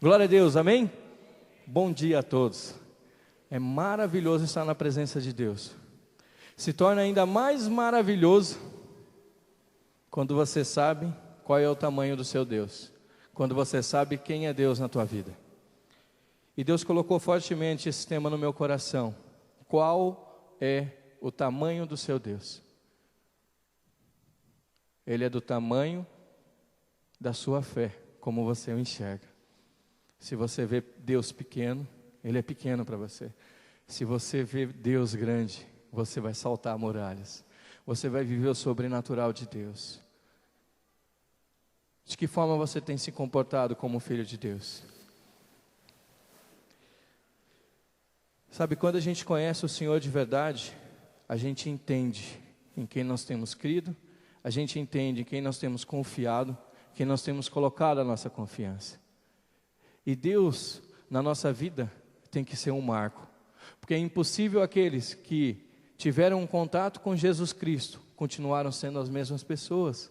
Glória a Deus, amém? Bom dia a todos. É maravilhoso estar na presença de Deus. Se torna ainda mais maravilhoso quando você sabe qual é o tamanho do seu Deus. Quando você sabe quem é Deus na tua vida. E Deus colocou fortemente esse tema no meu coração. Qual é o tamanho do seu Deus? Ele é do tamanho da sua fé, como você o enxerga. Se você vê Deus pequeno, Ele é pequeno para você. Se você vê Deus grande, você vai saltar muralhas. Você vai viver o sobrenatural de Deus. De que forma você tem se comportado como filho de Deus? Sabe, quando a gente conhece o Senhor de verdade, a gente entende em quem nós temos crido, a gente entende em quem nós temos confiado, quem nós temos colocado a nossa confiança. E Deus, na nossa vida, tem que ser um marco. Porque é impossível aqueles que tiveram um contato com Jesus Cristo, continuaram sendo as mesmas pessoas.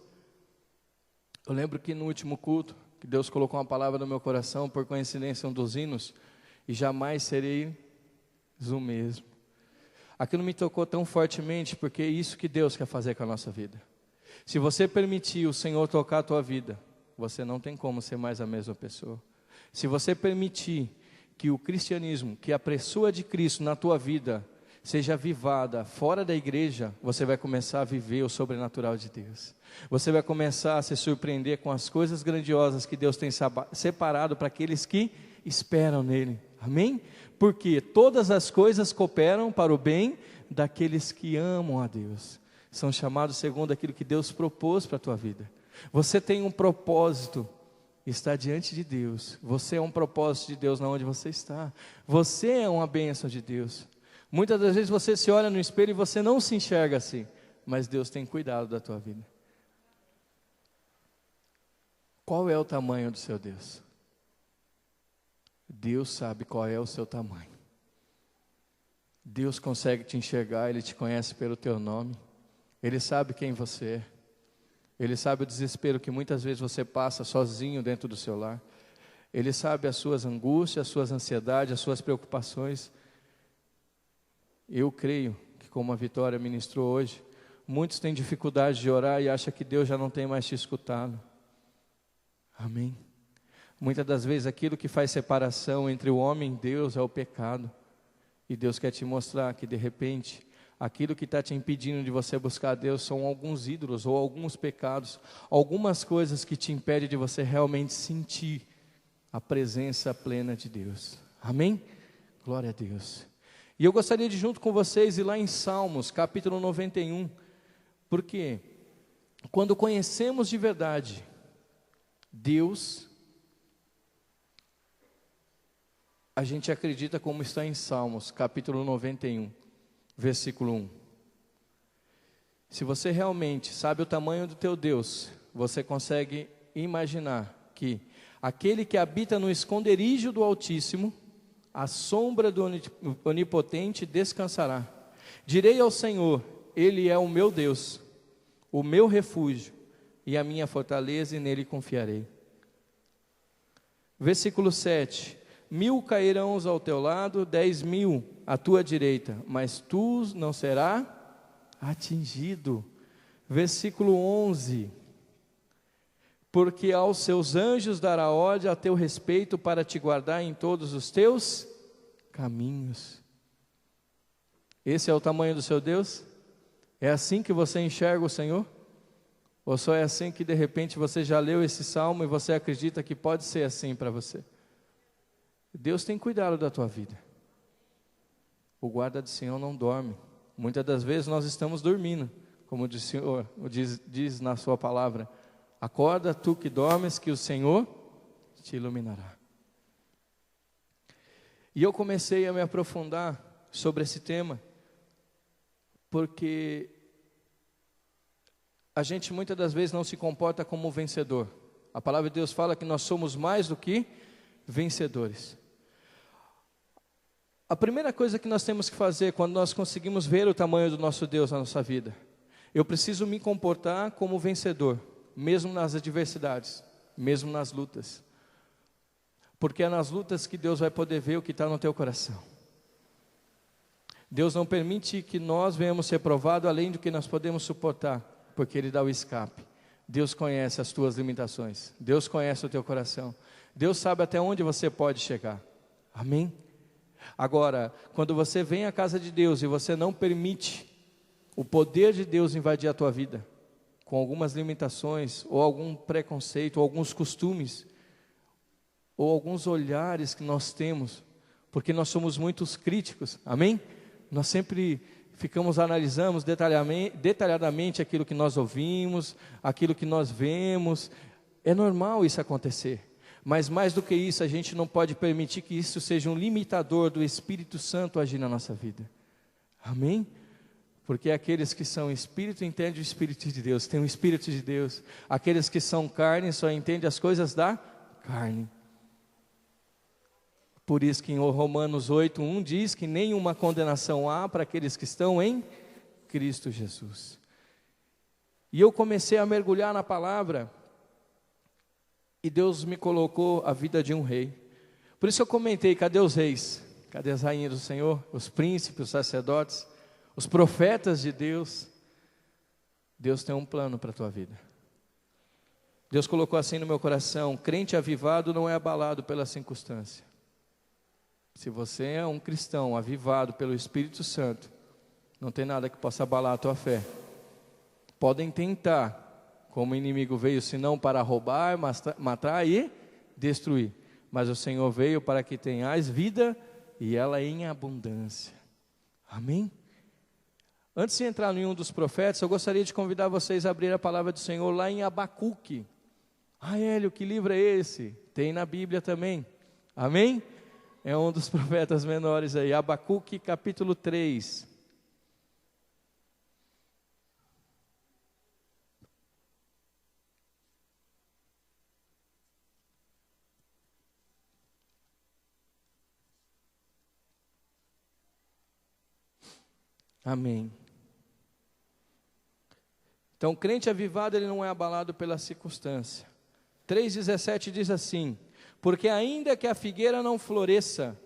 Eu lembro que no último culto, que Deus colocou uma palavra no meu coração, por coincidência um dos hinos, e jamais serei o mesmo. Aquilo me tocou tão fortemente, porque é isso que Deus quer fazer com a nossa vida. Se você permitir o Senhor tocar a tua vida, você não tem como ser mais a mesma pessoa. Se você permitir que o cristianismo, que a pessoa de Cristo na tua vida seja avivada fora da igreja, você vai começar a viver o sobrenatural de Deus. Você vai começar a se surpreender com as coisas grandiosas que Deus tem separado para aqueles que esperam nele. Amém? Porque todas as coisas cooperam para o bem daqueles que amam a Deus. São chamados segundo aquilo que Deus propôs para a tua vida. Você tem um propósito. Está diante de Deus. Você é um propósito de Deus na onde você está. Você é uma bênção de Deus. Muitas das vezes você se olha no espelho e você não se enxerga assim, mas Deus tem cuidado da tua vida. Qual é o tamanho do seu Deus? Deus sabe qual é o seu tamanho. Deus consegue te enxergar, Ele te conhece pelo teu nome. Ele sabe quem você é. Ele sabe o desespero que muitas vezes você passa sozinho dentro do seu lar. Ele sabe as suas angústias, as suas ansiedades, as suas preocupações. Eu creio que, como a Vitória ministrou hoje, muitos têm dificuldade de orar e acham que Deus já não tem mais te escutado. Amém? Muitas das vezes aquilo que faz separação entre o homem e Deus é o pecado. E Deus quer te mostrar que de repente aquilo que está te impedindo de você buscar a Deus são alguns ídolos ou alguns pecados, algumas coisas que te impedem de você realmente sentir a presença plena de Deus. Amém? Glória a Deus. E eu gostaria de junto com vocês ir lá em Salmos, capítulo 91, porque quando conhecemos de verdade Deus, a gente acredita como está em Salmos, capítulo 91. Versículo 1. Se você realmente sabe o tamanho do teu Deus, você consegue imaginar que aquele que habita no esconderijo do Altíssimo, à sombra do Onipotente descansará. Direi ao Senhor, Ele é o meu Deus, o meu refúgio e a minha fortaleza, e nele confiarei. Versículo 7. 1000 cairão ao teu lado, 10.000 à tua direita, mas tu não serás atingido. Versículo 11. Porque aos seus anjos dará ordem a teu respeito para te guardar em todos os teus caminhos. Esse é o tamanho do seu Deus? É assim que você enxerga o Senhor? Ou só é assim que de repente você já leu esse salmo e você acredita que pode ser assim para você? Deus tem cuidado da tua vida. O guarda de Sião não dorme. Muitas das vezes nós estamos dormindo, como o Senhor diz na sua palavra. Acorda tu que dormes, que o Senhor te iluminará. E eu comecei a me aprofundar sobre esse tema, porque a gente muitas das vezes não se comporta como vencedor. A palavra de Deus fala que nós somos mais do que vencedores. A primeira coisa que nós temos que fazer quando nós conseguimos ver o tamanho do nosso Deus na nossa vida, eu preciso me comportar como vencedor, mesmo nas adversidades, mesmo nas lutas. porque é nas lutas que Deus vai poder ver o que está no teu coração. Deus não permite que nós venhamos ser provados além do que nós podemos suportar, porque Ele dá o escape. Deus conhece as tuas limitações, Deus conhece o teu coração, Deus sabe até onde você pode chegar, amém? Agora, quando você vem à casa de Deus e você não permite o poder de Deus invadir a tua vida, com algumas limitações, ou algum preconceito, ou alguns costumes, ou alguns olhares que nós temos, porque nós somos muitos críticos, amém? Nós sempre analisamos detalhadamente aquilo que nós ouvimos, aquilo que nós vemos. É normal isso acontecer, mas mais do que isso, a gente não pode permitir que isso seja um limitador do Espírito Santo agir na nossa vida, amém? Porque aqueles que são espírito entendem o Espírito de Deus, tem o Espírito de Deus. Aqueles que são carne só entendem as coisas da carne. Por isso que em Romanos 8:1 diz que nenhuma condenação há para aqueles que estão em Cristo Jesus. E eu comecei a mergulhar na palavra, e Deus me colocou a vida de um rei. Por isso eu comentei, cadê os reis? Cadê as rainhas do Senhor? Os príncipes, os sacerdotes, os profetas de Deus? Deus tem um plano para a tua vida. Deus colocou assim no meu coração: crente avivado não é abalado pela circunstância. Se você é um cristão avivado pelo Espírito Santo, não tem nada que possa abalar a tua fé. Podem tentar, como o inimigo veio, senão para roubar, matar e destruir. Mas o Senhor veio para que tenhais vida e ela em abundância. Amém? Antes de entrar em um dos profetas, eu gostaria de convidar vocês a abrir a palavra do Senhor lá em Abacuque. Hélio, que livro é esse? Tem na Bíblia também. Amém? É um dos profetas menores aí, Abacuque capítulo 3. Amém. Então, crente avivado, ele não é abalado pela circunstância. 3,17 diz assim: porque ainda que a figueira não floresça,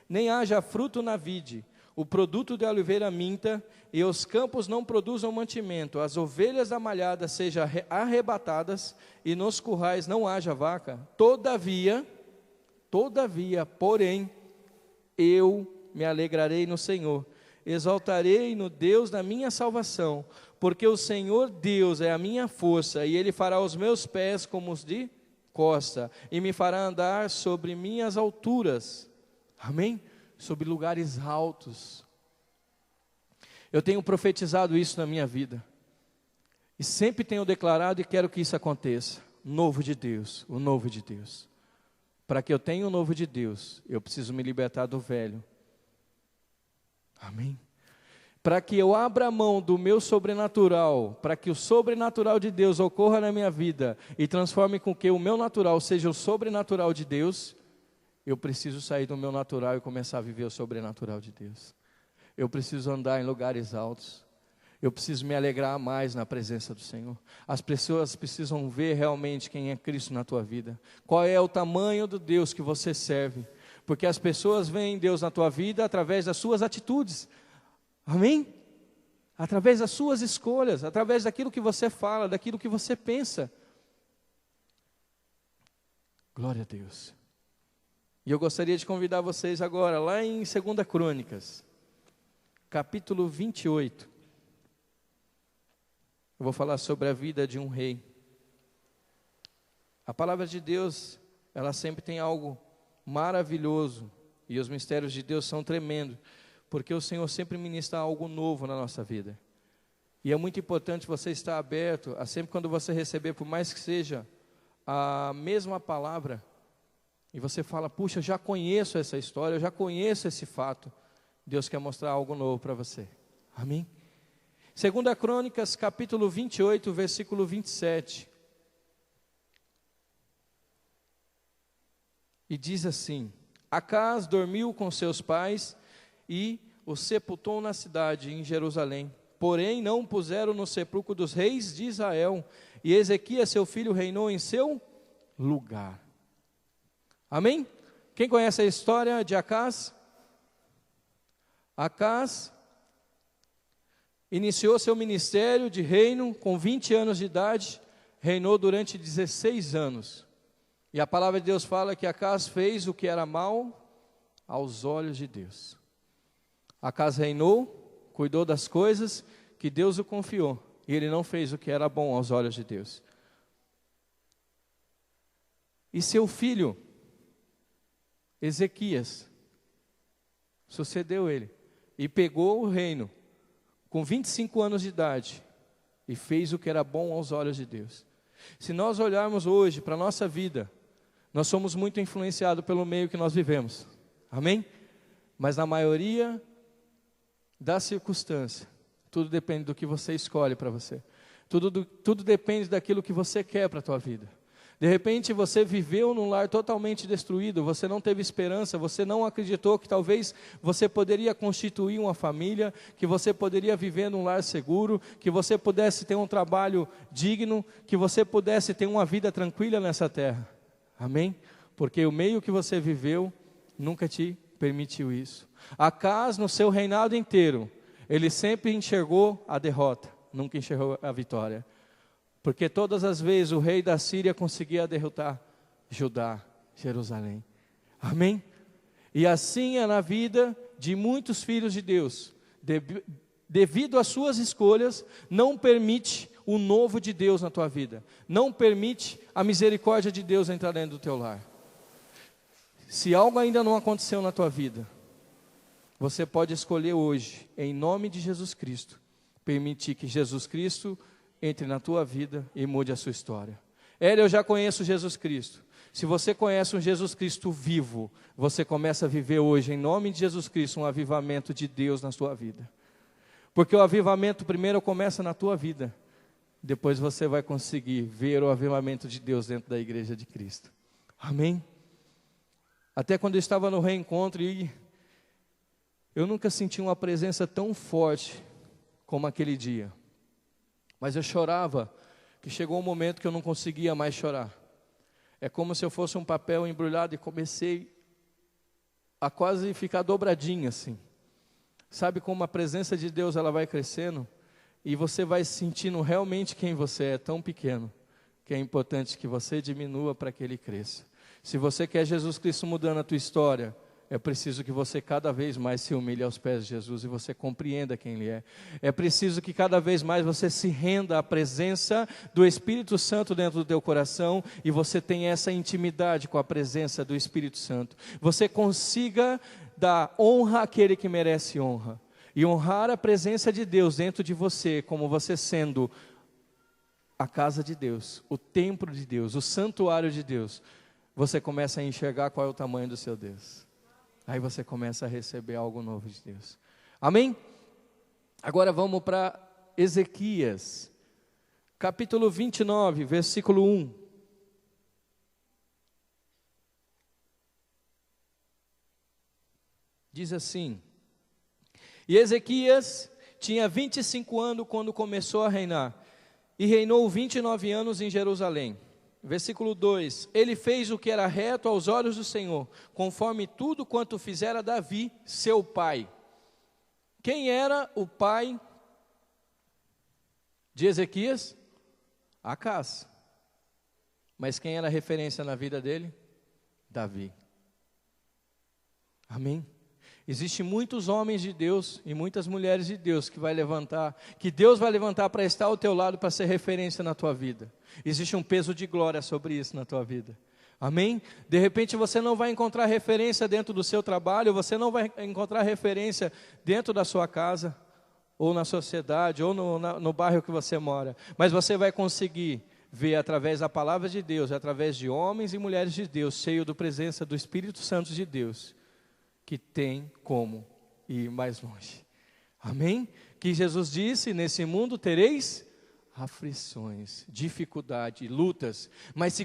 nem haja fruto na vide, o produto da oliveira minta, e os campos não produzam mantimento, as ovelhas da malhada sejam arrebatadas, e nos currais não haja vaca, todavia, porém, eu me alegrarei no Senhor, exaltarei no Deus da minha salvação, porque o Senhor Deus é a minha força, e Ele fará os meus pés como os de costa, e me fará andar sobre minhas alturas, amém? Sobre lugares altos. Eu tenho profetizado isso na minha vida, e sempre tenho declarado e quero que isso aconteça. Novo de Deus, o novo de Deus. Para que eu tenha o novo de Deus, eu preciso me libertar do velho, amém? Para que eu abra mão do meu sobrenatural, para que o sobrenatural de Deus ocorra na minha vida e transforme com que o meu natural seja o sobrenatural de Deus, eu preciso sair do meu natural e começar a viver o sobrenatural de Deus. Eu preciso andar em lugares altos, eu preciso me alegrar mais na presença do Senhor. As pessoas precisam ver realmente quem é Cristo na tua vida, qual é o tamanho do Deus que você serve, porque as pessoas veem Deus na tua vida através das suas atitudes, amém? Através das suas escolhas, através daquilo que você fala, daquilo que você pensa. Glória a Deus. E eu gostaria de convidar vocês agora, lá em 2 Crônicas, capítulo 28. Eu vou falar sobre a vida de um rei. A palavra de Deus, ela sempre tem algo maravilhoso, e os mistérios de Deus são tremendos, porque o Senhor sempre ministra algo novo na nossa vida. E é muito importante você estar aberto a sempre quando você receber, por mais que seja a mesma palavra, e você fala, puxa, eu já conheço essa história, eu já conheço esse fato, Deus quer mostrar algo novo para você, amém? 2 Crônicas, capítulo 28, versículo 27, e diz assim: Acás dormiu com seus pais, e o sepultou na cidade, em Jerusalém. Porém, não o puseram no sepulcro dos reis de Israel, e Ezequias, seu filho, reinou em seu lugar. Amém? Quem conhece a história de Acaz? Acaz iniciou seu ministério de reino com 20 anos de idade, reinou durante 16 anos. E a palavra de Deus fala que Acaz fez o que era mal aos olhos de Deus. Acaz reinou, cuidou das coisas que Deus o confiou, e ele não fez o que era bom aos olhos de Deus. E seu filho, Ezequias, sucedeu ele, e pegou o reino, com 25 anos de idade, e fez o que era bom aos olhos de Deus. Se nós olharmos hoje para a nossa vida, nós somos muito influenciados pelo meio que nós vivemos, amém? Mas na maioria das circunstâncias, tudo depende do que você escolhe para você, tudo depende daquilo que você quer para a tua vida. De repente você viveu num lar totalmente destruído, você não teve esperança, você não acreditou que talvez você poderia constituir uma família, que você poderia viver num lar seguro, que você pudesse ter um trabalho digno, que você pudesse ter uma vida tranquila nessa terra. Amém? Porque o meio que você viveu nunca te permitiu isso. Acaz, no seu reinado inteiro, ele sempre enxergou a derrota, nunca enxergou a vitória. Porque todas as vezes o rei da Síria conseguia derrotar Judá, Jerusalém. Amém? E assim é na vida de muitos filhos de Deus. Devido às suas escolhas, não permite o novo de Deus na tua vida. Não permite a misericórdia de Deus entrar dentro do teu lar. Se algo ainda não aconteceu na tua vida, você pode escolher hoje, em nome de Jesus Cristo, permitir que Jesus Cristo entre na tua vida e mude a sua história. Eu já conheço Jesus Cristo. Se você conhece um Jesus Cristo vivo, você começa a viver hoje, em nome de Jesus Cristo, um avivamento de Deus na sua vida. Porque o avivamento primeiro começa na tua vida. Depois você vai conseguir ver o avivamento de Deus dentro da igreja de Cristo. Amém? Até quando eu estava no reencontro, eu nunca senti uma presença tão forte como aquele dia. Mas eu chorava, que chegou um momento que eu não conseguia mais chorar. É como se eu fosse um papel embrulhado e comecei a quase ficar dobradinho assim. Sabe como a presença de Deus ela vai crescendo e você vai sentindo realmente quem você é, tão pequeno, que é importante que você diminua para que Ele cresça. Se você quer Jesus Cristo mudando a tua história, é preciso que você cada vez mais se humilhe aos pés de Jesus e você compreenda quem Ele é. É preciso que cada vez mais você se renda à presença do Espírito Santo dentro do teu coração e você tenha essa intimidade com a presença do Espírito Santo. Você consiga dar honra àquele que merece honra e honrar a presença de Deus dentro de você, como você sendo a casa de Deus, o templo de Deus, o santuário de Deus. Você começa a enxergar qual é o tamanho do seu Deus. Aí você começa a receber algo novo de Deus. Amém? Agora vamos para Ezequias, capítulo 29, versículo 1. Diz assim: E Ezequias tinha 25 anos quando começou a reinar, e reinou 29 anos em Jerusalém. Versículo 2, ele fez o que era reto aos olhos do Senhor, conforme tudo quanto fizera Davi, seu pai. Quem era o pai de Ezequias? Acaz. Mas quem era a referência na vida dele? Davi. Amém? Existem muitos homens de Deus e muitas mulheres de Deus que Deus vai levantar para estar ao teu lado, para ser referência na tua vida. Existe um peso de glória sobre isso na tua vida. Amém? De repente você não vai encontrar referência dentro do seu trabalho, você não vai encontrar referência dentro da sua casa, ou na sociedade, ou no bairro que você mora. Mas você vai conseguir ver através da palavra de Deus, através de homens e mulheres de Deus, cheio da presença do Espírito Santo de Deus, que tem como ir mais longe. Amém? Que Jesus disse, nesse mundo tereis aflições, dificuldade, lutas, mas se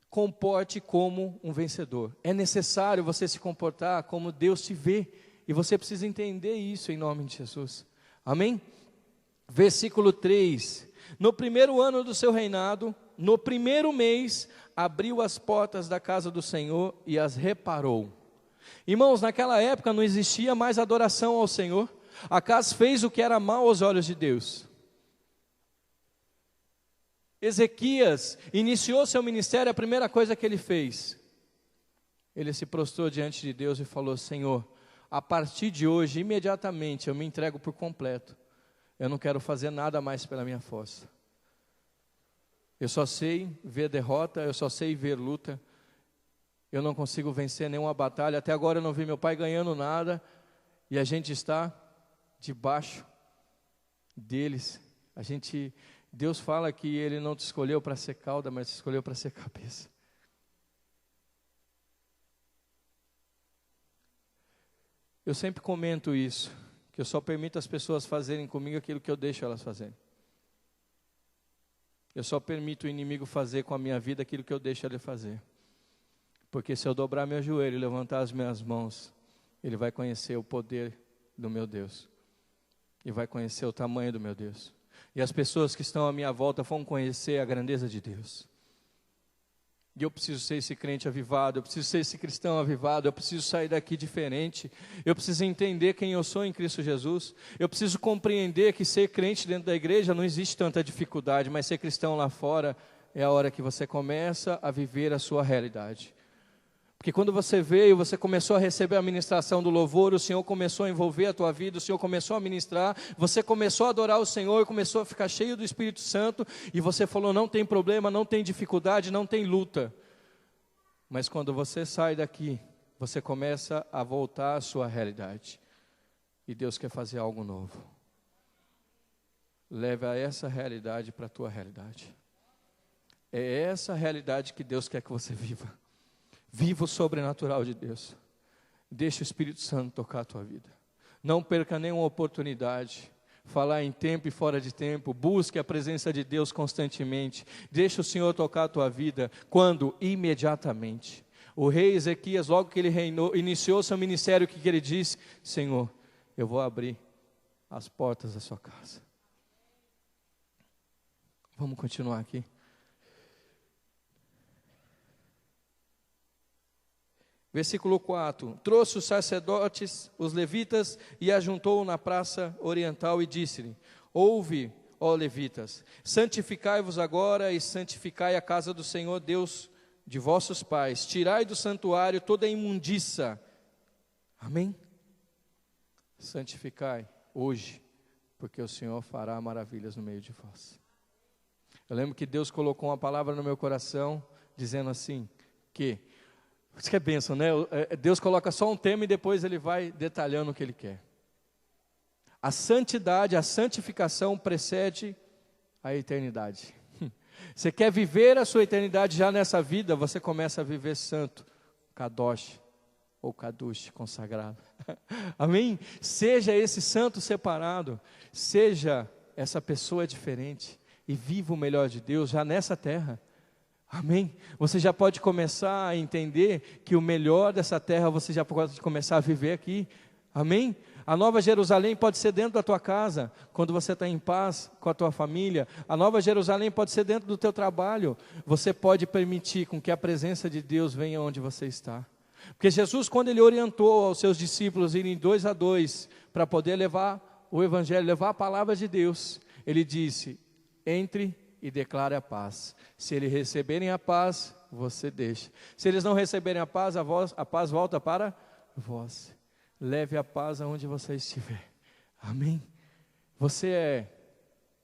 comporte como um vencedor. É necessário você se comportar como Deus te vê, e você precisa entender isso em nome de Jesus. Amém? Versículo 3, no primeiro ano do seu reinado, no primeiro mês, abriu as portas da casa do Senhor e as reparou. Irmãos, naquela época não existia mais adoração ao Senhor. Acas fez o que era mal aos olhos de Deus. Ezequias iniciou seu ministério, a primeira coisa que ele fez, ele se prostrou diante de Deus e falou: Senhor, a partir de hoje, imediatamente, eu me entrego por completo. Eu não quero fazer nada mais pela minha força. Eu só sei ver derrota, eu só sei ver luta. Eu não consigo vencer nenhuma batalha. Até agora eu não vi meu pai ganhando nada. E a gente está debaixo deles. Deus fala que Ele não te escolheu para ser cauda, mas te escolheu para ser cabeça. Eu sempre comento isso, que eu só permito as pessoas fazerem comigo aquilo que eu deixo elas fazerem. Eu só permito o inimigo fazer com a minha vida aquilo que eu deixo ele fazer. Porque se eu dobrar meu joelho e levantar as minhas mãos, ele vai conhecer o poder do meu Deus. E vai conhecer o tamanho do meu Deus. E as pessoas que estão à minha volta vão conhecer a grandeza de Deus. E eu preciso ser esse crente avivado, eu preciso ser esse cristão avivado, eu preciso sair daqui diferente, eu preciso entender quem eu sou em Cristo Jesus, eu preciso compreender que ser crente dentro da igreja não existe tanta dificuldade, mas ser cristão lá fora é a hora que você começa a viver a sua realidade. Porque quando você veio, você começou a receber a ministração do louvor, o Senhor começou a envolver a tua vida, o Senhor começou a ministrar, você começou a adorar o Senhor, começou a ficar cheio do Espírito Santo, e você falou: não tem problema, não tem dificuldade, não tem luta. Mas quando você sai daqui, você começa a voltar à sua realidade. E Deus quer fazer algo novo. Leve a essa realidade para a tua realidade. É essa realidade que Deus quer que você viva. Viva o sobrenatural de Deus. Deixa o Espírito Santo tocar a tua vida. Não perca nenhuma oportunidade. Falar em tempo e fora de tempo. Busque a presença de Deus constantemente. Deixa o Senhor tocar a tua vida. Quando? Imediatamente. O rei Ezequias, logo que ele reinou, iniciou seu ministério, o que ele disse? Senhor, eu vou abrir as portas da sua casa. Vamos continuar aqui. Versículo 4, trouxe os sacerdotes, os levitas, e ajuntou na praça oriental e disse-lhe: ouve, ó levitas, santificai-vos agora e santificai a casa do Senhor Deus de vossos pais, tirai do santuário toda a imundiça. Amém? Santificai hoje, porque o Senhor fará maravilhas no meio de vós. Eu lembro que Deus colocou uma palavra no meu coração, dizendo assim, que isso que é bênção, né? Deus coloca só um tema e depois Ele vai detalhando o que Ele quer. A santidade, a santificação precede a eternidade. Você quer viver a sua eternidade já nessa vida, você começa a viver santo, kadosh, ou kadush, consagrado. Amém? Seja esse santo separado, seja essa pessoa diferente e viva o melhor de Deus já nessa terra. Amém? Você já pode começar a entender que o melhor dessa terra você já pode começar a viver aqui. Amém? A Nova Jerusalém pode ser dentro da tua casa, quando você está em paz com a tua família. A Nova Jerusalém pode ser dentro do teu trabalho. Você pode permitir com que a presença de Deus venha onde você está. Porque Jesus, quando Ele orientou aos seus discípulos irem 2 a 2, para poder levar o Evangelho, levar a palavra de Deus, Ele disse: entre e declare a paz. Se eles receberem a paz, você deixa. Se eles não receberem a paz volta para vós. Leve a paz aonde você estiver. Amém? Você é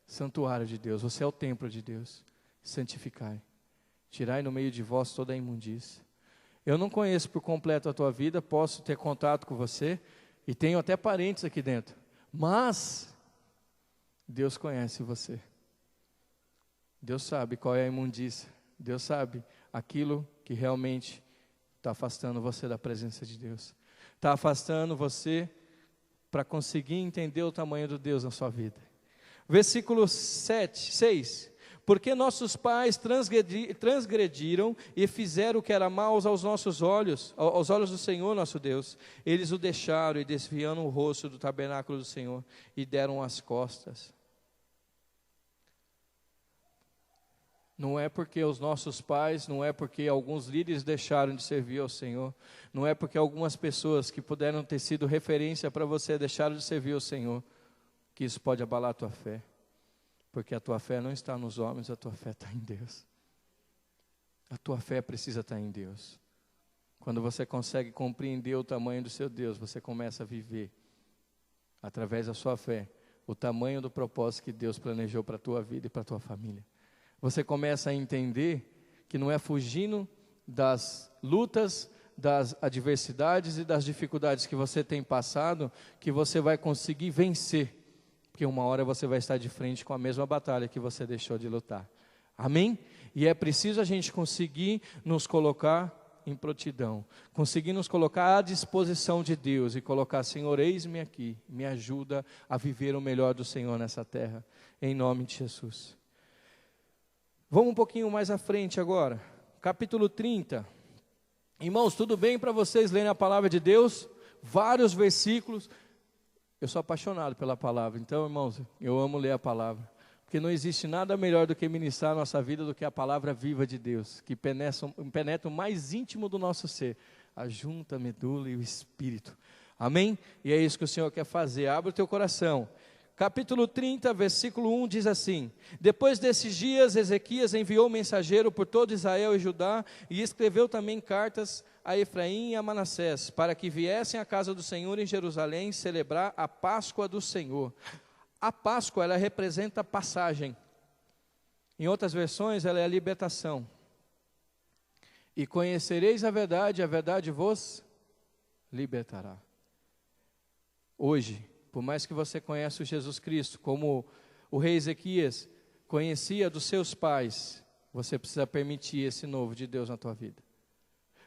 santuário de Deus, você é o templo de Deus. Santificai. Tirai no meio de vós toda a imundícia. Eu não conheço por completo a tua vida, posso ter contato com você, e tenho até parentes aqui dentro. Mas Deus conhece você. Deus sabe qual é a imundícia. Deus sabe aquilo que realmente está afastando você da presença de Deus. Está afastando você para conseguir entender o tamanho do Deus na sua vida. Versículo 6. Porque nossos pais transgrediram e fizeram o que era mal aos nossos olhos, aos olhos do Senhor nosso Deus. Eles o deixaram e desviaram o rosto do tabernáculo do Senhor e deram as costas. Não é porque os nossos pais, não é porque alguns líderes deixaram de servir ao Senhor, não é porque algumas pessoas que puderam ter sido referência para você deixaram de servir ao Senhor, que isso pode abalar a tua fé. Porque a tua fé não está nos homens, a tua fé está em Deus. A tua fé precisa estar em Deus. Quando você consegue compreender o tamanho do seu Deus, você começa a viver, através da sua fé, o tamanho do propósito que Deus planejou para a tua vida e para a tua família. Você começa a entender que não é fugindo das lutas, das adversidades e das dificuldades que você tem passado, que você vai conseguir vencer. Porque uma hora você vai estar de frente com a mesma batalha que você deixou de lutar. Amém? E é preciso a gente conseguir nos colocar em prontidão, conseguir nos colocar à disposição de Deus e colocar: Senhor, eis-me aqui, me ajuda a viver o melhor do Senhor nessa terra, em nome de Jesus. Vamos um pouquinho mais à frente agora, capítulo 30. Irmãos, tudo bem para vocês lerem a palavra de Deus? Vários versículos. Eu sou apaixonado pela palavra, então, irmãos, eu amo ler a palavra. Porque não existe nada melhor do que ministrar a nossa vida do que a palavra viva de Deus, que penetra o mais íntimo do nosso ser, a junta, a medula e o espírito. Amém? E é isso que o Senhor quer fazer. Abre o teu coração. Capítulo 30, versículo 1 diz assim: Depois desses dias, Ezequias enviou mensageiro por todo Israel e Judá, e escreveu também cartas a Efraim e a Manassés, para que viessem à casa do Senhor em Jerusalém celebrar a Páscoa do Senhor. A Páscoa, ela representa passagem. Em outras versões, ela é a libertação. E conhecereis a verdade vos libertará. Hoje, por mais que você conheça o Jesus Cristo, como o rei Ezequias conhecia dos seus pais, você precisa permitir esse novo de Deus na tua vida.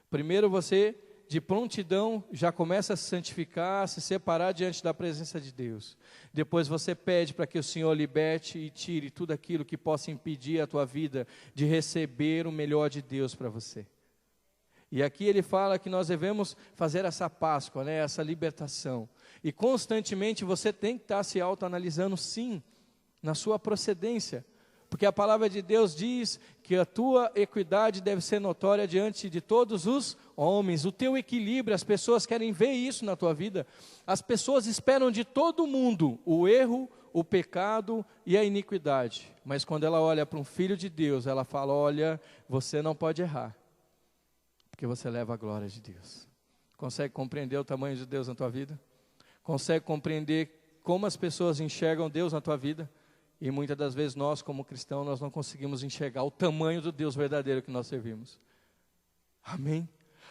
Primeiro você, de prontidão, já começa a se santificar, a se separar diante da presença de Deus. Depois você pede para que o Senhor liberte e tire tudo aquilo que possa impedir a tua vida de receber o melhor de Deus para você. E aqui ele fala que nós devemos fazer essa Páscoa, né, essa libertação. E constantemente você tem que estar se autoanalisando, sim, na sua procedência. Porque a palavra de Deus diz que a tua equidade deve ser notória diante de todos os homens. O teu equilíbrio, as pessoas querem ver isso na tua vida. As pessoas esperam de todo mundo o erro, o pecado e a iniquidade. Mas quando ela olha para um filho de Deus, ela fala: olha, você não pode errar, porque você leva a glória de Deus. Consegue compreender o tamanho de Deus na tua vida? Consegue compreender como as pessoas enxergam Deus na tua vida? E muitas das vezes nós, como cristãos, nós não conseguimos enxergar o tamanho do Deus verdadeiro que nós servimos. Amém?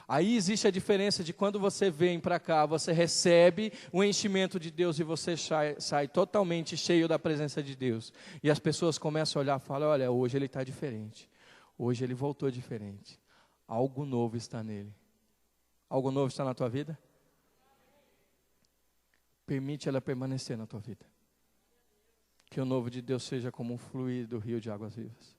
Aí existe a diferença de quando você vem para cá, você recebe o enchimento de Deus e você sai totalmente cheio da presença de Deus. E as pessoas começam a olhar e falam: olha, hoje ele está diferente. Hoje ele voltou diferente. Algo novo está nele. Algo novo está na tua vida? Permite ela permanecer na tua vida. Que o novo de Deus seja como um fluir do rio de águas vivas.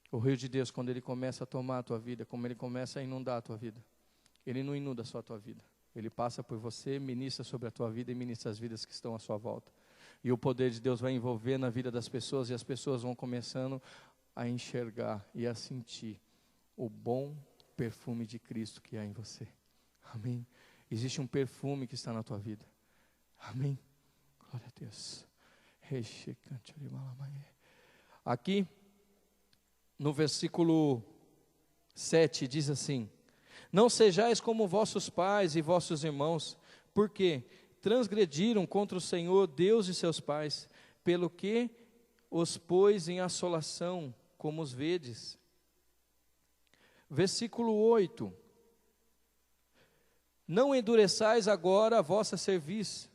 O rio de Deus, quando ele começa a tomar a tua vida, como ele começa a inundar a tua vida, ele não inunda só a tua vida. Ele passa por você, ministra sobre a tua vida e ministra as vidas que estão à sua volta. E o poder de Deus vai envolver na vida das pessoas, e as pessoas vão começando a enxergar e a sentir o bom perfume de Cristo que há em você. Amém? Existe um perfume que está na tua vida. Amém? Glória a Deus. Aqui, no versículo 7, diz assim: Não sejais como vossos pais e vossos irmãos, porque transgrediram contra o Senhor Deus de seus pais, pelo que os pôs em assolação, como os vedes. Versículo 8: Não endureçais agora a vossa cerviz,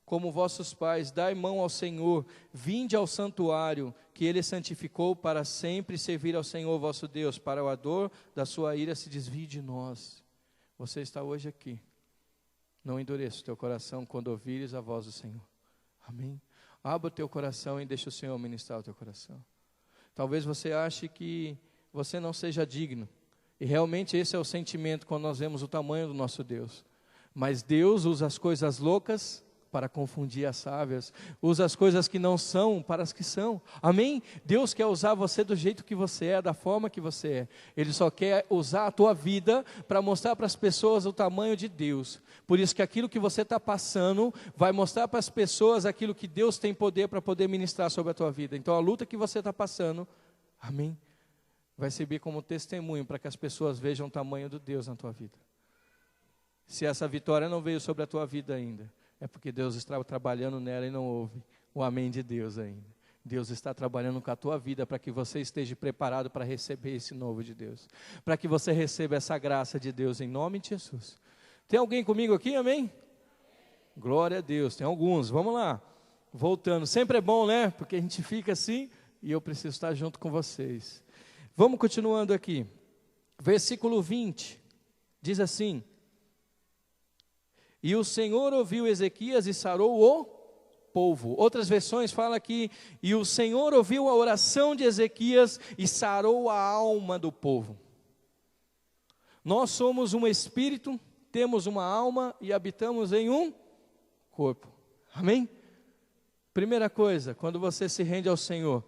como vossos pais, dai mão ao Senhor, vinde ao santuário, que Ele santificou para sempre servir ao Senhor vosso Deus, para o ardor da sua ira se desvie de nós. Você está hoje aqui. Não endureça o teu coração quando ouvires a voz do Senhor. Amém? Abra o teu coração e deixa o Senhor ministrar o teu coração. Talvez você ache que você não seja digno. E realmente esse é o sentimento quando nós vemos o tamanho do nosso Deus. Mas Deus usa as coisas loucas para confundir as sábias, usa as coisas que não são para as que são. Amém? Deus quer usar você do jeito que você é, da forma que você é. Ele só quer usar a tua vida para mostrar para as pessoas o tamanho de Deus. Por isso que aquilo que você está passando vai mostrar para as pessoas aquilo que Deus tem poder para poder ministrar sobre a tua vida. Então a luta que você está passando, amém, vai servir como testemunho para que as pessoas vejam o tamanho do Deus na tua vida. Se essa vitória não veio sobre a tua vida ainda, é porque Deus está trabalhando nela e não houve o amém de Deus ainda. Deus está trabalhando com a tua vida para que você esteja preparado para receber esse novo de Deus. Para que você receba essa graça de Deus em nome de Jesus. Tem alguém comigo aqui, amém? Glória a Deus, tem alguns, vamos lá. Voltando, sempre é bom, né? Porque a gente fica assim e eu preciso estar junto com vocês. Vamos continuando aqui. Versículo 20, diz assim: e o Senhor ouviu Ezequias e sarou o povo. Outras versões falam aqui, e o Senhor ouviu a oração de Ezequias e sarou a alma do povo. Nós somos um espírito, temos uma alma e habitamos em um corpo. Amém? Primeira coisa, quando você se rende ao Senhor,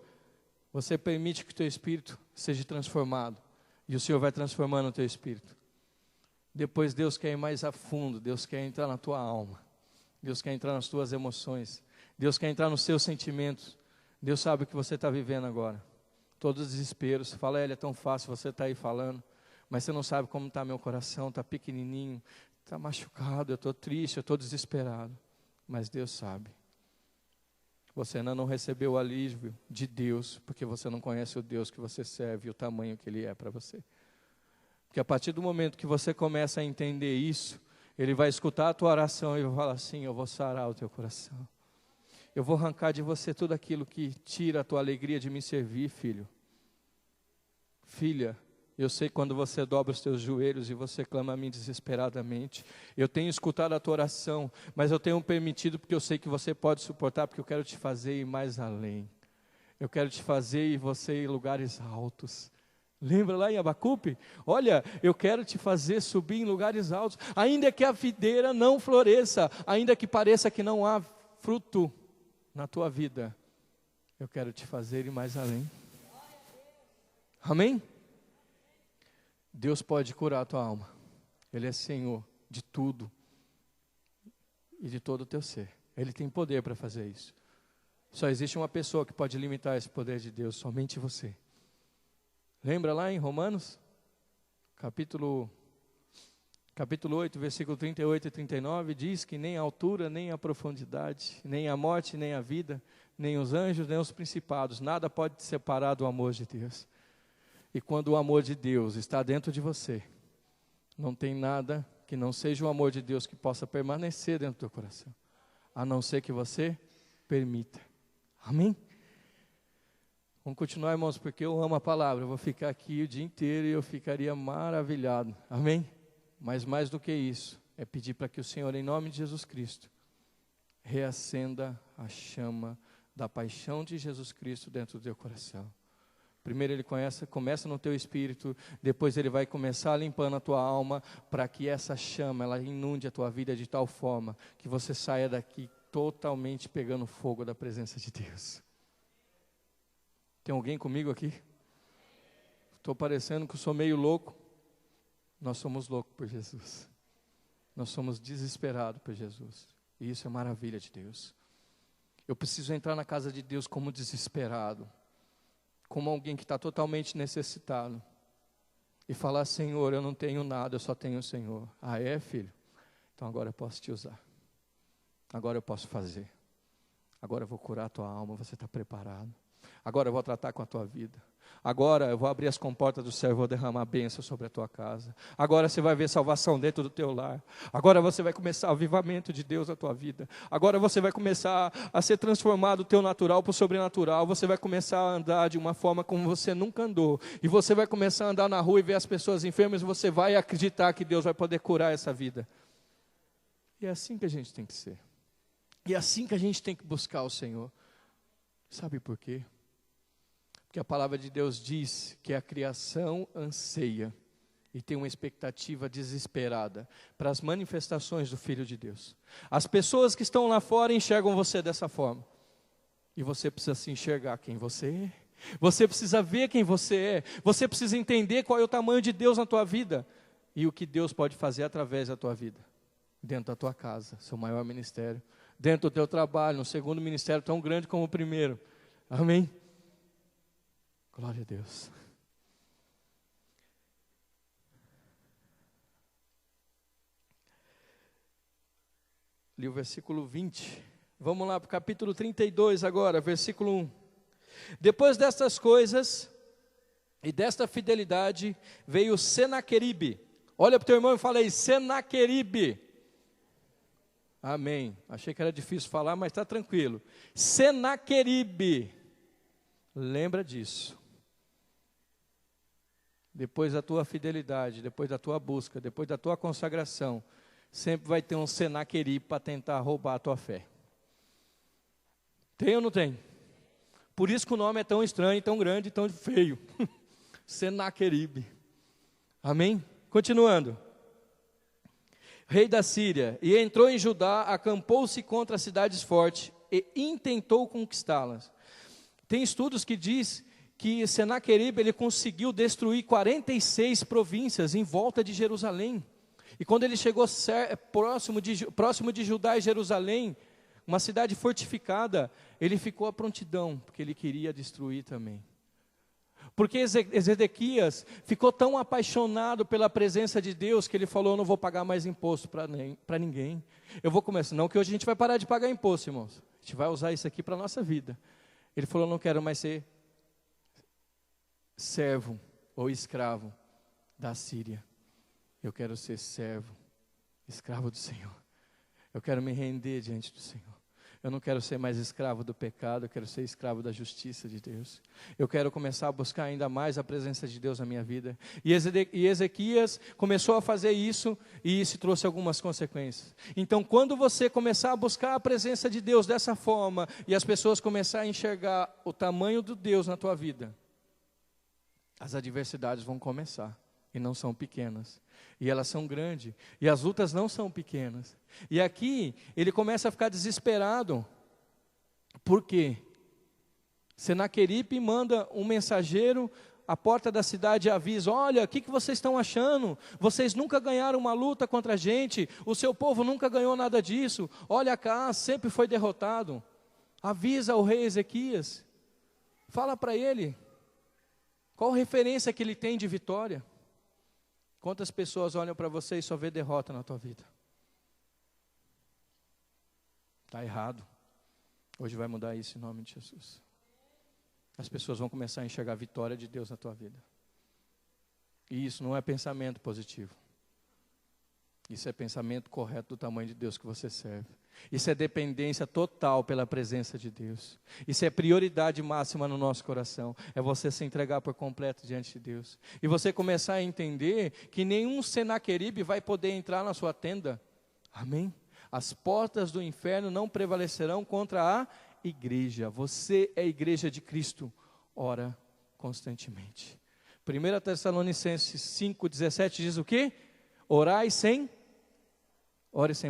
você permite que o teu espírito seja transformado. E o Senhor vai transformando o teu espírito. Depois Deus quer ir mais a fundo, Deus quer entrar na tua alma, Deus quer entrar nas tuas emoções, Deus quer entrar nos seus sentimentos. Deus sabe o que você está vivendo agora, todos os desesperos. Você fala, é tão fácil, você está aí falando, mas você não sabe como está meu coração, está pequenininho, está machucado, eu estou triste, eu estou desesperado, mas Deus sabe. Você ainda não recebeu o alívio de Deus, porque você não conhece o Deus que você serve e o tamanho que Ele é para você. Porque a partir do momento que você começa a entender isso, Ele vai escutar a tua oração e vai falar assim, eu vou sarar o teu coração. Eu vou arrancar de você tudo aquilo que tira a tua alegria de me servir, filho. Filha, eu sei quando você dobra os teus joelhos e você clama a mim desesperadamente. Eu tenho escutado a tua oração, mas eu tenho permitido porque eu sei que você pode suportar, porque eu quero te fazer ir mais além. Eu quero te fazer ir você em lugares altos. Lembra lá em Abacuque? Olha, eu quero te fazer subir em lugares altos, ainda que a videira não floresça, ainda que pareça que não há fruto na tua vida, eu quero te fazer ir mais além. Amém? Deus pode curar a tua alma, Ele é Senhor de tudo e de todo o teu ser, Ele tem poder para fazer isso. Só existe uma pessoa que pode limitar esse poder de Deus, somente você. Lembra lá em Romanos, capítulo 8, versículo 38 e 39, diz que nem a altura, nem a profundidade, nem a morte, nem a vida, nem os anjos, nem os principados, nada pode te separar do amor de Deus. E quando o amor de Deus está dentro de você, não tem nada que não seja o amor de Deus que possa permanecer dentro do teu coração, a não ser que você permita. Amém? Vamos continuar, irmãos, porque eu amo a palavra. Eu vou ficar aqui o dia inteiro e eu ficaria maravilhado. Amém? Mas mais do que isso, é pedir para que o Senhor, em nome de Jesus Cristo, reacenda a chama da paixão de Jesus Cristo dentro do teu coração. Primeiro Ele começa no teu espírito, depois Ele vai começar limpando a tua alma, para que essa chama, ela inunde a tua vida de tal forma, que você saia daqui totalmente pegando fogo da presença de Deus. Tem alguém comigo aqui? Estou parecendo que eu sou meio louco. Nós somos loucos por Jesus. Nós somos desesperados por Jesus. E isso é maravilha de Deus. Eu preciso entrar na casa de Deus como desesperado, como alguém que está totalmente necessitado, e falar, Senhor, eu não tenho nada, eu só tenho o Senhor. Ah, é, filho? Então agora eu posso te usar. Agora eu posso fazer. Agora eu vou curar a tua alma, você está preparado. Agora eu vou tratar com a tua vida. Agora eu vou abrir as comportas do céu e vou derramar bênção sobre a tua casa. Agora você vai ver salvação dentro do teu lar. Agora você vai começar o avivamento de Deus na tua vida. Agora você vai começar a ser transformado do teu natural para o sobrenatural. Você vai começar a andar de uma forma como você nunca andou. E você vai começar a andar na rua e ver as pessoas enfermas e você vai acreditar que Deus vai poder curar essa vida. E é assim que a gente tem que ser. E é assim que a gente tem que buscar o Senhor. Sabe por quê? Porque a palavra de Deus diz que a criação anseia e tem uma expectativa desesperada para as manifestações do Filho de Deus. As pessoas que estão lá fora enxergam você dessa forma, e você precisa se enxergar quem você é, você precisa ver quem você é, você precisa entender qual é o tamanho de Deus na tua vida, e o que Deus pode fazer através da tua vida, dentro da tua casa, seu maior ministério, dentro do teu trabalho, no segundo ministério tão grande como o primeiro, amém? Glória a Deus. Li o versículo 20, vamos lá para o capítulo 32 agora, versículo 1. Depois destas coisas e desta fidelidade veio Senaqueribe. Olha para o teu irmão e fala aí, Senaqueribe. Amém. Achei que era difícil falar, mas está tranquilo. Senaqueribe. Lembra disso. Depois da tua fidelidade, depois da tua busca, depois da tua consagração, sempre vai ter um Senaqueribe para tentar roubar a tua fé. Tem ou não tem? Por isso que o nome é tão estranho, tão grande, tão feio. Senaqueribe. Amém? Continuando. Rei da Síria, e entrou em Judá, acampou-se contra as cidades fortes e intentou conquistá-las. Tem estudos que diz que Senaqueribe ele conseguiu destruir 46 províncias em volta de Jerusalém. E quando ele chegou próximo de Judá e Jerusalém, uma cidade fortificada, ele ficou à prontidão, porque ele queria destruir também. Porque Ezequias ficou tão apaixonado pela presença de Deus, que ele falou, eu não vou pagar mais imposto para ninguém. Eu vou começar, não que hoje a gente vai parar de pagar imposto, irmãos. A gente vai usar isso aqui para a nossa vida. Ele falou, eu não quero mais ser servo ou escravo da Síria. Eu quero ser servo, escravo do Senhor. Eu quero me render diante do Senhor. Eu não quero ser mais escravo do pecado, eu quero ser escravo da justiça de Deus. Eu quero começar a buscar ainda mais a presença de Deus na minha vida. E Ezequias começou a fazer isso, e isso trouxe algumas consequências. Então, quando você começar a buscar a presença de Deus dessa forma, e as pessoas começarem a enxergar o tamanho do Deus na tua vida, as adversidades vão começar, e não são pequenas. E elas são grandes, e as lutas não são pequenas. E aqui, ele começa a ficar desesperado. Por quê? Senaqueribe manda um mensageiro à porta da cidade e avisa, olha, o que vocês estão achando? Vocês nunca ganharam uma luta contra a gente, o seu povo nunca ganhou nada disso. Olha cá, sempre foi derrotado. Avisa o rei Ezequias, fala para ele, qual referência que ele tem de vitória? Quantas pessoas olham para você e só vê derrota na tua vida? Está errado. Hoje vai mudar isso em nome de Jesus. As pessoas vão começar a enxergar a vitória de Deus na tua vida. E isso não é pensamento positivo. Isso é pensamento correto do tamanho de Deus que você serve. Isso é dependência total pela presença de Deus. Isso é prioridade máxima no nosso coração. É você se entregar por completo diante de Deus. E você começar a entender que nenhum Senaqueribe vai poder entrar na sua tenda. Amém? As portas do inferno não prevalecerão contra a igreja. Você é a igreja de Cristo. Ora constantemente. 1 Tessalonicenses 5,17 diz o quê? Ore sem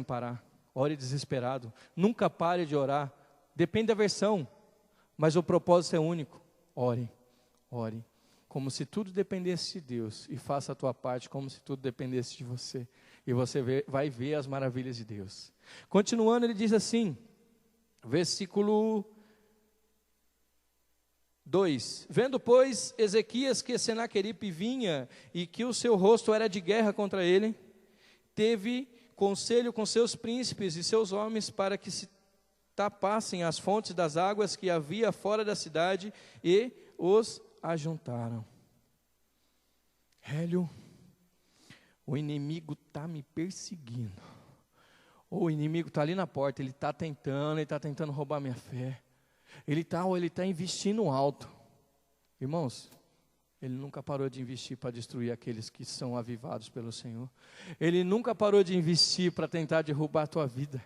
parar. Ore desesperado. Nunca pare de orar. Depende da versão, mas o propósito é único. Ore, ore. Como se tudo dependesse de Deus. E faça a tua parte como se tudo dependesse de você. E você vai ver as maravilhas de Deus. Continuando, ele diz assim, versículo 2: Vendo, pois, Ezequias que Senaqueribe vinha e que o seu rosto era de guerra contra ele, teve conselho com seus príncipes e seus homens para que se tapassem as fontes das águas que havia fora da cidade e os ajuntaram. Hélio, o inimigo está me perseguindo. O inimigo está ali na porta, ele está tentando roubar minha fé. Ele está investindo alto. Irmãos, ele nunca parou de investir para destruir aqueles que são avivados pelo Senhor. Ele nunca parou de investir para tentar derrubar a tua vida.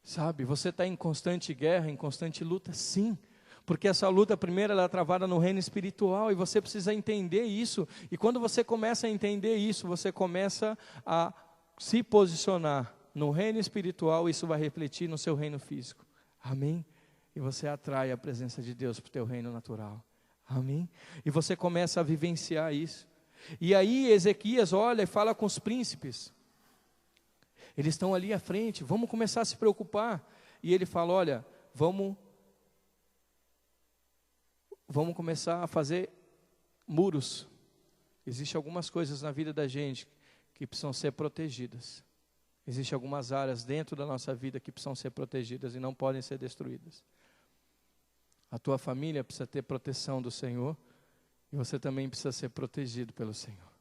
Sabe, você está em constante guerra, em constante luta, sim. Porque essa luta primeiro ela é travada no reino espiritual, e você precisa entender isso. E quando você começa a entender isso, você começa a se posicionar no reino espiritual, isso vai refletir no seu reino físico. Amém? E você atrai a presença de Deus para o teu reino natural. Amém? E você começa a vivenciar isso. E aí Ezequias olha e fala com os príncipes. Eles estão ali à frente, vamos começar a se preocupar. E ele fala, olha, vamos começar a fazer muros. Existem algumas coisas na vida da gente que precisam ser protegidas. Existem algumas áreas dentro da nossa vida que precisam ser protegidas e não podem ser destruídas. A tua família precisa ter proteção do Senhor, e você também precisa ser protegido pelo Senhor.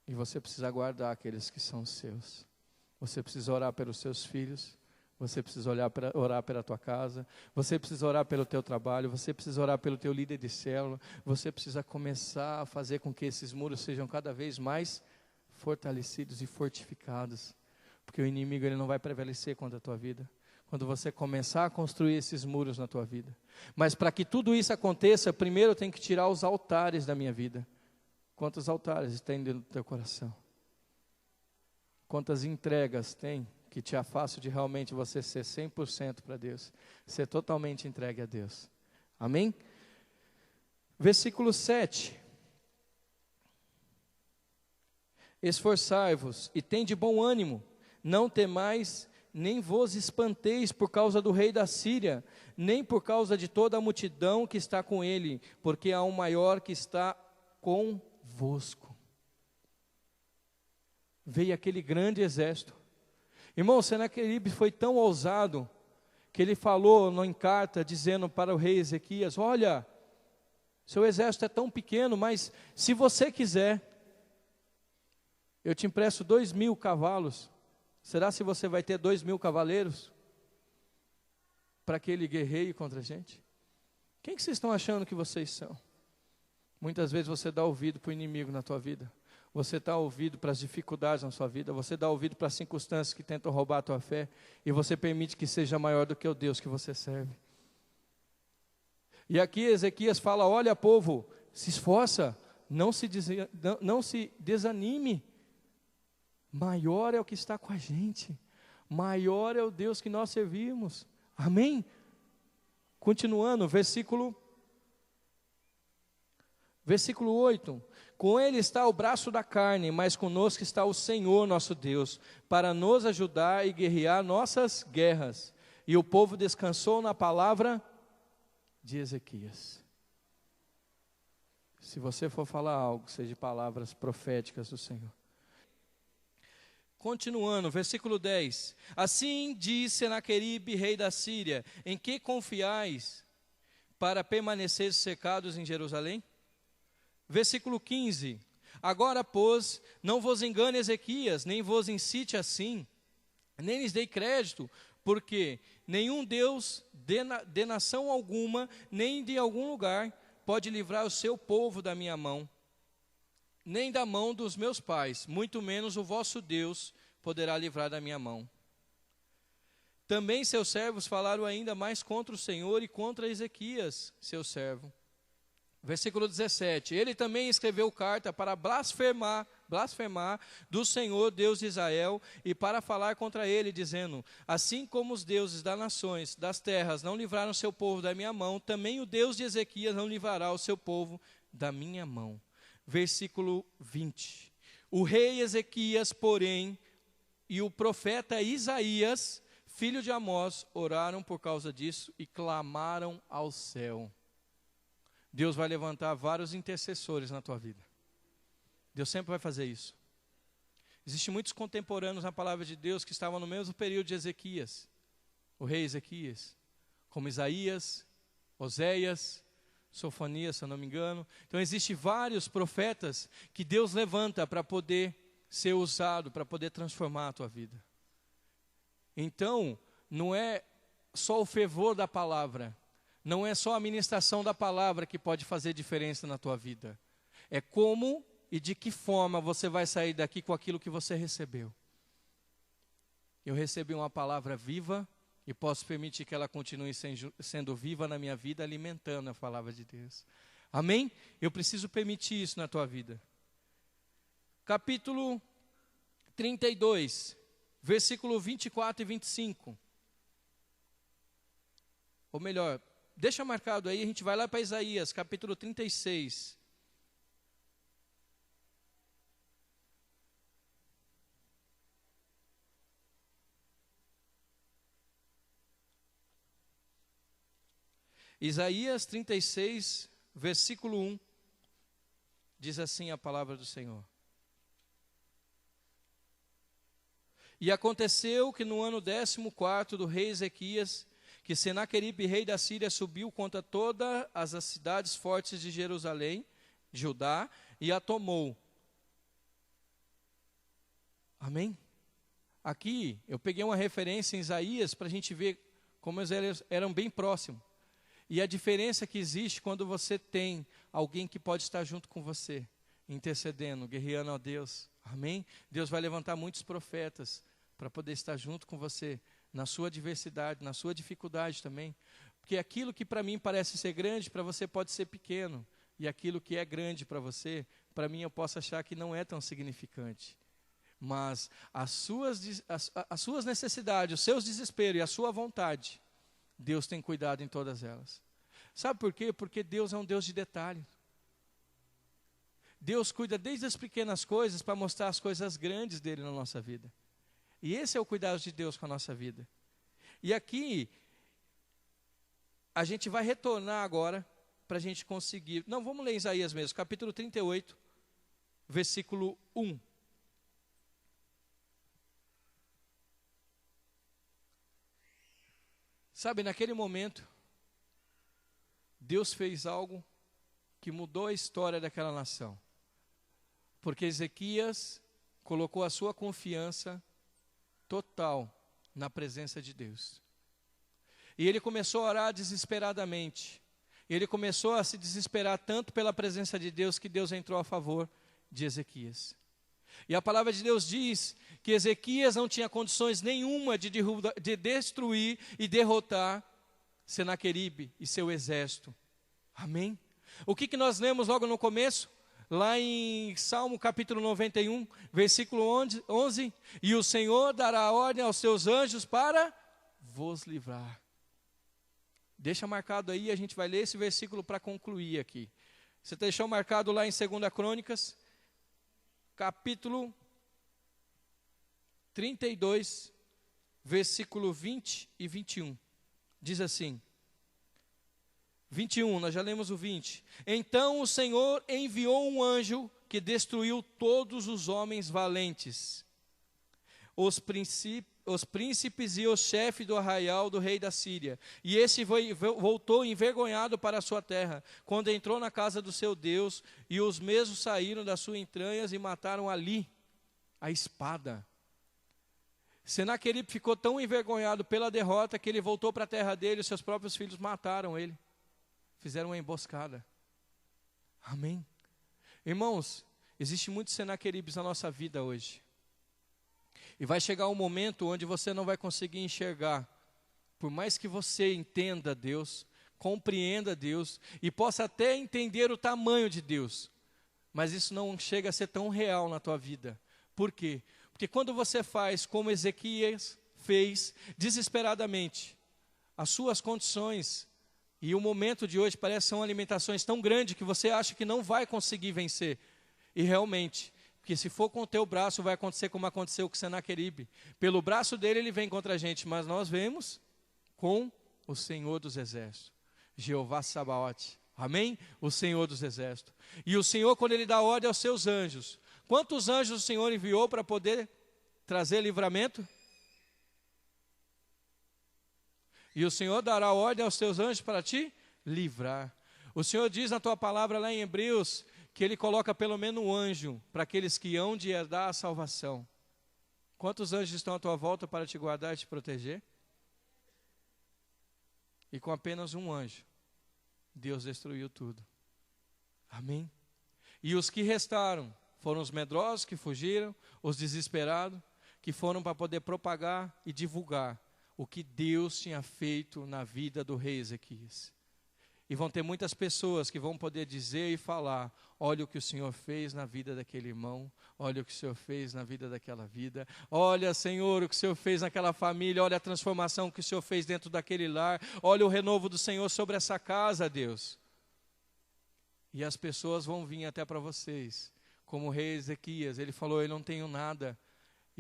E você precisa guardar aqueles que são seus. Você precisa orar pelos seus filhos, você precisa orar pela tua casa, você precisa orar pelo teu trabalho, você precisa orar pelo teu líder de célula, você precisa começar a fazer com que esses muros sejam cada vez mais fortalecidos e fortificados, porque o inimigo ele não vai prevalecer contra a tua vida, quando você começar a construir esses muros na tua vida. Mas para que tudo isso aconteça, primeiro eu tenho que tirar os altares da minha vida. Quantos altares tem dentro do teu coração? Quantas entregas tem que te afastam de realmente você ser 100% para Deus, ser totalmente entregue a Deus? Amém? Versículo 7. Esforçai-vos e tende bom ânimo, não temais, nem vos espanteis por causa do rei da Síria, nem por causa de toda a multidão que está com ele, porque há um maior que está convosco. Veio aquele grande exército. Irmão, Senaqueribe foi tão ousado, que ele falou em carta, dizendo para o rei Ezequias, olha, seu exército é tão pequeno, mas se você quiser, eu te empresto 2.000 cavalos. Será se você vai ter 2.000 cavaleiros para que ele guerreie contra a gente? Quem que vocês estão achando que vocês são? Muitas vezes você dá ouvido para o inimigo na tua vida. Você dá ouvido para as dificuldades na sua vida. Você dá ouvido para as circunstâncias que tentam roubar a tua fé. E você permite que seja maior do que o Deus que você serve. E aqui Ezequias fala, olha povo, se esforça, não se desanime. Maior é o que está com a gente. Maior é o Deus que nós servimos. Amém? Continuando, versículo 8. Com ele está o braço da carne, mas conosco está o Senhor nosso Deus, para nos ajudar e guerrear nossas guerras. E o povo descansou na palavra de Ezequias. Se você for falar algo, seja palavras proféticas do Senhor. Continuando, versículo 10. Assim diz Senaqueribe, rei da Síria, em que confiais para permanecer secados em Jerusalém? Versículo 15. Agora, pois, não vos engane Ezequias, nem vos incite assim, nem lhes dei crédito, porque nenhum Deus de nação alguma, nem de algum lugar, pode livrar o seu povo da minha mão, nem da mão dos meus pais, muito menos o vosso Deus poderá livrar da minha mão. Também seus servos falaram ainda mais contra o Senhor e contra Ezequias, seu servo. Versículo 17, ele também escreveu carta para blasfemar do Senhor, Deus de Israel, e para falar contra ele, dizendo, assim como os deuses das nações, das terras, não livraram o seu povo da minha mão, também o Deus de Ezequias não livrará o seu povo da minha mão. Versículo 20, o rei Ezequias, porém, e o profeta Isaías, filho de Amós, oraram por causa disso e clamaram ao céu. Deus vai levantar vários intercessores na tua vida. Deus sempre vai fazer isso. Existem muitos contemporâneos na palavra de Deus que estavam no mesmo período de Ezequias, o rei Ezequias, como Isaías, Oséias, Sofonias, se eu não me engano. Então existem vários profetas que Deus levanta para poder ser usado, para poder transformar a tua vida. Então, não é só o fervor da palavra, não é só a ministração da palavra que pode fazer diferença na tua vida. É como e de que forma você vai sair daqui com aquilo que você recebeu. Eu recebi uma palavra viva e posso permitir que ela continue sendo viva na minha vida, alimentando a palavra de Deus. Amém? Eu preciso permitir isso na tua vida. Capítulo 32, versículo 24 e 25. Ou melhor, deixa marcado aí, a gente vai lá para Isaías, capítulo 36. Isaías 36, versículo 1, diz assim a palavra do Senhor. E aconteceu que no ano 14º do rei Ezequias, que Senaqueribe, rei da Síria, subiu contra todas as cidades fortes de Jerusalém, Judá, e a tomou. Amém? Aqui eu peguei uma referência em Isaías para a gente ver como eles eram bem próximos. E a diferença que existe quando você tem alguém que pode estar junto com você, intercedendo, guerreando a Deus. Amém? Deus vai levantar muitos profetas para poder estar junto com você, na sua adversidade, na sua dificuldade também. Porque aquilo que para mim parece ser grande, para você pode ser pequeno. E aquilo que é grande para você, para mim eu posso achar que não é tão significante. Mas as suas necessidades, os seus desesperos e a sua vontade, Deus tem cuidado em todas elas. Sabe por quê? Porque Deus é um Deus de detalhe. Deus cuida desde as pequenas coisas para mostrar as coisas grandes dele na nossa vida. E esse é o cuidado de Deus com a nossa vida. E aqui, a gente vai retornar agora para a gente conseguir. Não, vamos ler Isaías mesmo, capítulo 38, versículo 1. Sabe, naquele momento, Deus fez algo que mudou a história daquela nação. Porque Ezequias colocou a sua confiança total na presença de Deus. E ele começou a orar desesperadamente. Ele começou a se desesperar tanto pela presença de Deus, que Deus entrou a favor de Ezequias. E a palavra de Deus diz que Ezequias não tinha condições nenhuma de destruir e derrotar Senaqueribe e seu exército. Amém? O que nós lemos logo no começo? Lá em Salmo capítulo 91, versículo 11. E o Senhor dará ordem aos seus anjos para vos livrar. Deixa marcado aí, a gente vai ler esse versículo para concluir aqui. Você deixou marcado lá em 2 Crônicas, capítulo 32, versículo 20 e 21. Diz assim, 21, nós já lemos o 20. Então o Senhor enviou um anjo que destruiu todos os homens valentes, os príncipes e os chefes do arraial do rei da Síria. E esse voltou envergonhado para a sua terra, quando entrou na casa do seu Deus, e os mesmos saíram das suas entranhas e mataram ali a espada. Senaqueribe ficou tão envergonhado pela derrota que ele voltou para a terra dele, e seus próprios filhos mataram ele. Fizeram uma emboscada. Amém? Irmãos, existe muitos Senaqueribes na nossa vida hoje. E vai chegar um momento onde você não vai conseguir enxergar. Por mais que você entenda Deus, compreenda Deus, e possa até entender o tamanho de Deus, mas isso não chega a ser tão real na tua vida. Por quê? Porque quando você faz como Ezequias fez, desesperadamente, as suas condições, e o momento de hoje parece ser uma alimentações tão grande que você acha que não vai conseguir vencer. E realmente, porque se for com o teu braço, vai acontecer como aconteceu com Senaqueribe. Pelo braço dele ele vem contra a gente, mas nós vemos com o Senhor dos Exércitos, Jeová Sabaote. Amém? O Senhor dos Exércitos. E o Senhor, quando ele dá ordem aos seus anjos, quantos anjos o Senhor enviou para poder trazer livramento? E o Senhor dará ordem aos seus anjos para te livrar. O Senhor diz na tua palavra lá em Hebreus, que Ele coloca pelo menos um anjo para aqueles que hão de herdar a salvação. Quantos anjos estão à tua volta para te guardar e te proteger? E com apenas um anjo, Deus destruiu tudo. Amém? E os que restaram foram os medrosos que fugiram, os desesperados, que foram para poder propagar e divulgar o que Deus tinha feito na vida do rei Ezequias. E vão ter muitas pessoas que vão poder dizer e falar: olha o que o Senhor fez na vida daquele irmão, olha o que o Senhor fez na vida daquela vida, olha, Senhor, o que o Senhor fez naquela família, olha a transformação que o Senhor fez dentro daquele lar, olha o renovo do Senhor sobre essa casa, Deus. E as pessoas vão vir até para vocês, como o rei Ezequias, ele falou: eu não tenho nada.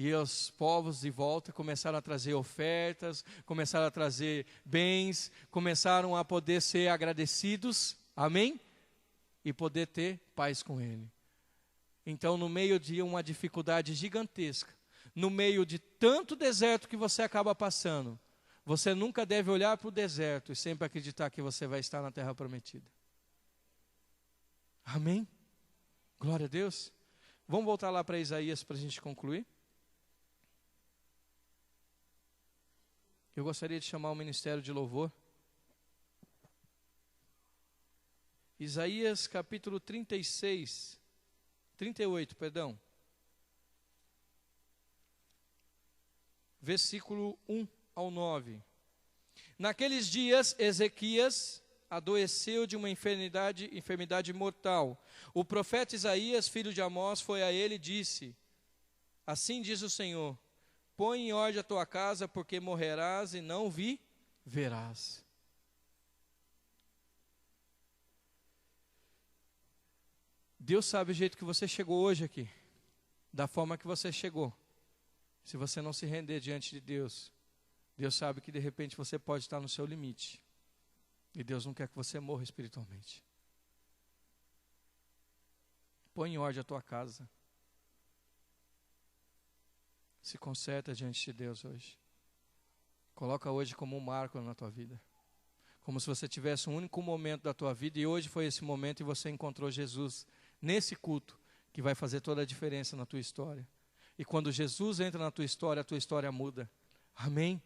E os povos de volta começaram a trazer ofertas, começaram a trazer bens, começaram a poder ser agradecidos, amém? E poder ter paz com ele. Então, no meio de uma dificuldade gigantesca, no meio de tanto deserto que você acaba passando, você nunca deve olhar para o deserto e sempre acreditar que você vai estar na terra prometida. Amém? Glória a Deus. Vamos voltar lá para Isaías para a gente concluir. Eu gostaria de chamar o ministério de louvor. Isaías capítulo 38, perdão. Versículo 1 ao 9. Naqueles dias, Ezequias adoeceu de uma enfermidade mortal. O profeta Isaías, filho de Amós, foi a ele e disse: assim diz o Senhor, põe em ordem a tua casa, porque morrerás e não verás. Deus sabe o jeito que você chegou hoje aqui, da forma que você chegou. Se você não se render diante de Deus, Deus sabe que de repente você pode estar no seu limite. E Deus não quer que você morra espiritualmente. Põe em ordem a tua casa. Se conserta diante de Deus hoje. Coloca hoje como um marco na tua vida. Como se você tivesse um único momento da tua vida e hoje foi esse momento e você encontrou Jesus nesse culto que vai fazer toda a diferença na tua história. E quando Jesus entra na tua história, a tua história muda. Amém?